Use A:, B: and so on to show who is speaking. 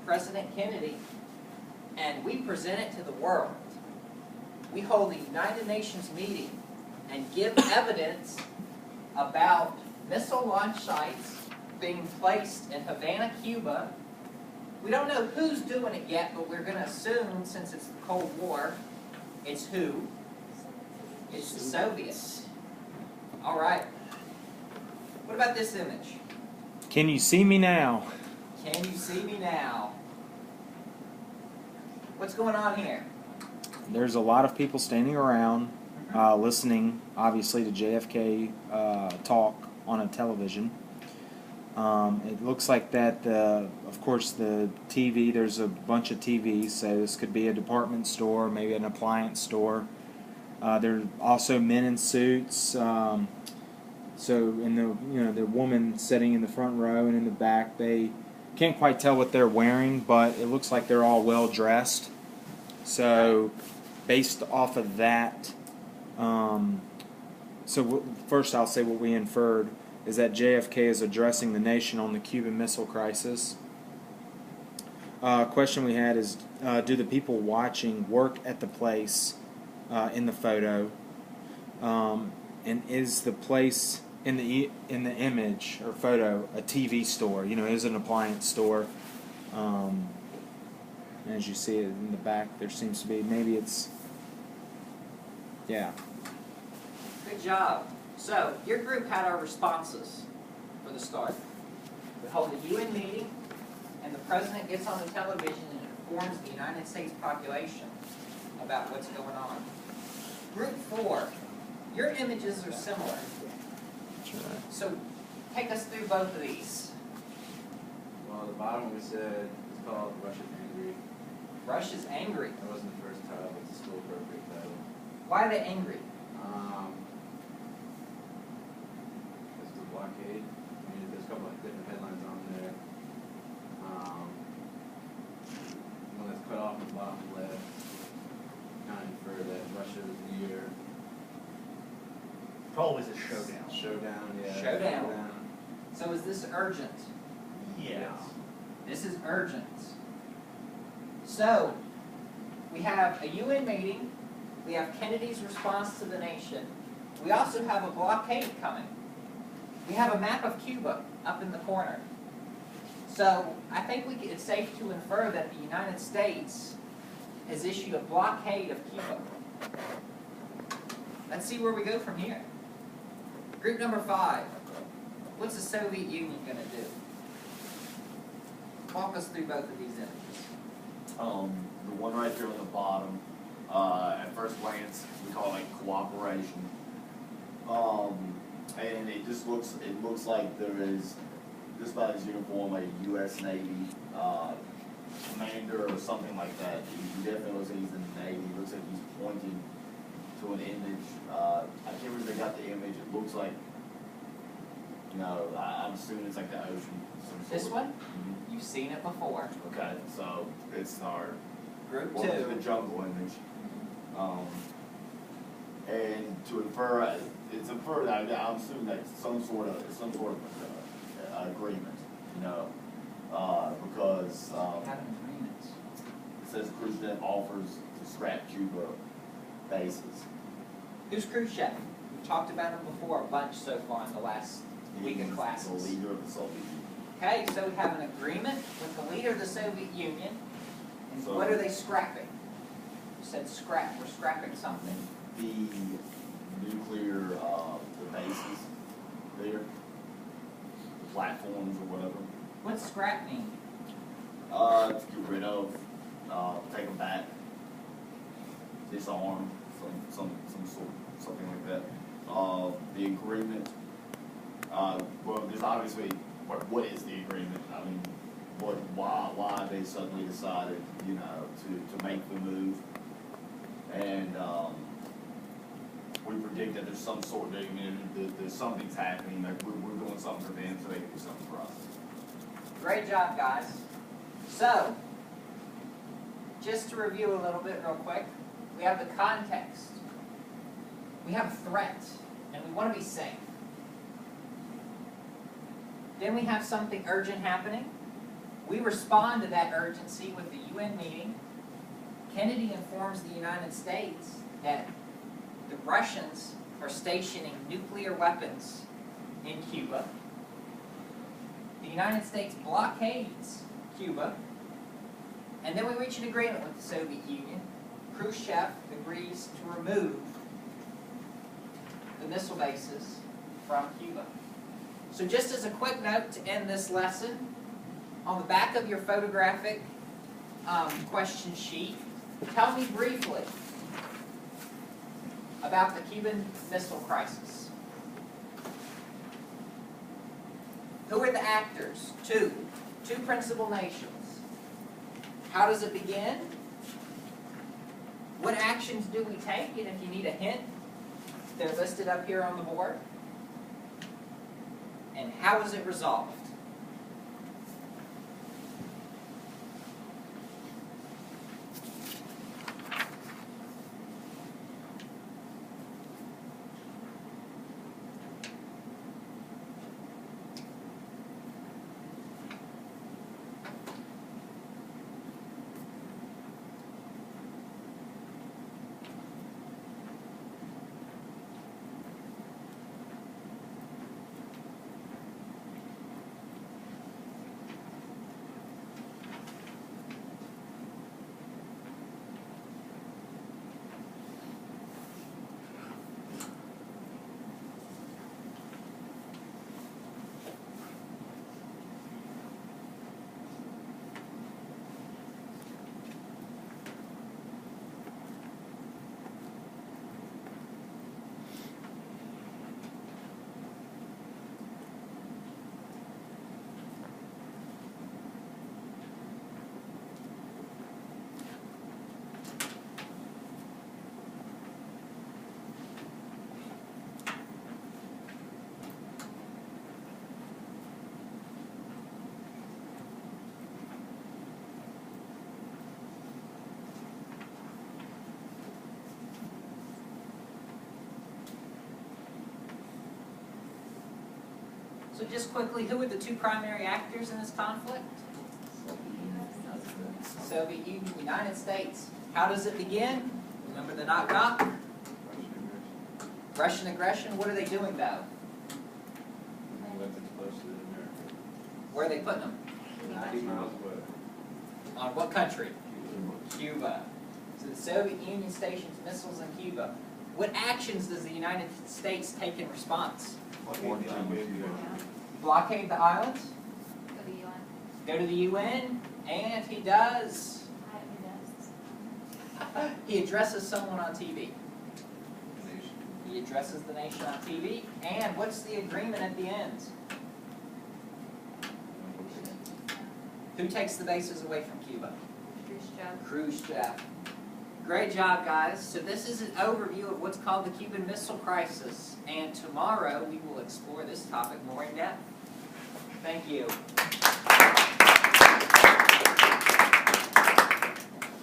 A: President Kennedy, and we present it to the world. We hold a United Nations meeting and give evidence about missile launch sites being placed in Havana, Cuba. We don't know who's doing it yet, but we're going to assume, since it's the Cold War, it's who? It's the Soviets. All right. What about this image?
B: Can you see me now?
A: Can you see me now? What's going on here?
B: There's a lot of people standing around listening, obviously, to JFK talk on a television. It looks like that, of course, the TV, there's a bunch of TVs, so this could be a department store, maybe an appliance store. There are also men in suits. So, in the woman sitting in the front row and in the back, they can't quite tell what they're wearing, but it looks like they're all well dressed. So, based off of that, first I'll say what we inferred is that JFK is addressing the nation on the Cuban Missile Crisis. Question we had is, do the people watching work at the place in the photo? And is the place in the image or photo a TV store? Is it an appliance store? As you see it in the back, there seems to be, maybe it's, yeah.
A: Good job. So, your group had our responses for the start. We hold a UN meeting, and the President gets on the television and informs the United States population about what's going on. Group 4, your images are similar.
B: That's right.
A: So, take us through both of these.
C: Well, the bottom we said is called Russia's Angry.
A: Russia's angry.
C: That wasn't the first title, but it's still appropriate title.
A: Why are they angry?
C: It's the blockade. I mean, there's a couple of different headlines on there. One that's cut off in the bottom left, kind of infer that Russia is near
D: Probably a showdown.
C: showdown. Yeah.
A: Showdown. So is this urgent?
D: Yeah.
A: This is urgent. So, we have a UN meeting, we have Kennedy's response to the nation, we also have a blockade coming. We have a map of Cuba up in the corner. So, I think it's safe to infer that the United States has issued a blockade of Cuba. Let's see where we go from here. Group number 5. What's the Soviet Union going to do? Walk us through both of these images.
E: The one right there on the bottom, at first glance, we call it like cooperation. And it looks like there is, just by his uniform, a U.S. Navy commander or something like that. He definitely looks like he's in the Navy. He looks like he's pointing to an image. I can't remember if they got the image. It looks like, I'm assuming it's like the ocean.
A: This one?
E: Mm-hmm.
A: You've seen it before.
E: Okay, so it's our
A: Group
E: well,
A: 2.
E: the jungle image. And to infer, it's inferred. I'm assuming that some sort of agreement, because
A: Have an agreement.
E: it says Khrushchev offers to scrap Cuba bases.
A: Who's Khrushchev? We've talked about him before a bunch so far in the last week of
E: He's
A: classes.
E: the leader of the Soviet Union.
A: Okay, so we have an agreement with the leader of the Soviet Union. And
E: So-
A: what are they scrapping? You said scrap. We're scrapping something.
E: The nuclear the bases there, the platforms or whatever.
A: What's scrap mean?
E: To get rid of, take them back, disarm, some sort, something like that. The agreement, well, there's obviously, what is the agreement? I mean, why they suddenly decided, to make the move. And, we predict that there's some sort of, there's something's happening, like we're doing something for them so they can do something for us.
A: Great job, guys. So, just to review a little bit real quick, we have the context. We have a threat, and we want to be safe. Then we have something urgent happening, We respond to that urgency with the UN meeting. Kennedy informs the United States that the Russians are stationing nuclear weapons in Cuba. The United States blockades Cuba. And then we reach an agreement with the Soviet Union. Khrushchev agrees to remove the missile bases from Cuba. So just as a quick note to end this lesson, on the back of your photographic question sheet, tell me briefly about the Cuban Missile Crisis. Who are the actors? Two principal nations. How does it begin? What actions do we take? And if you need a hint, they're listed up here on the board. And how is it resolved? So just quickly, who are the two primary actors in this conflict? Soviet Union, United States. How does it begin? Remember the knock-knock? Russian aggression. What are they doing though?
C: Weapons close to America.
A: Where are they putting them?
C: 90 miles away.
A: On what country? Cuba. So the Soviet Union stations missiles in Cuba. What actions does the United States take in response? Blockade the islands?
F: Go to UN.
A: Go to the UN? And he does. He addresses someone on TV. He addresses the nation on TV. And what's the agreement at the end? Who takes the bases away from Cuba? Khrushchev. Great job, guys. So this is an overview of what's called the Cuban Missile Crisis. And tomorrow we will explore this topic more in depth. Thank you.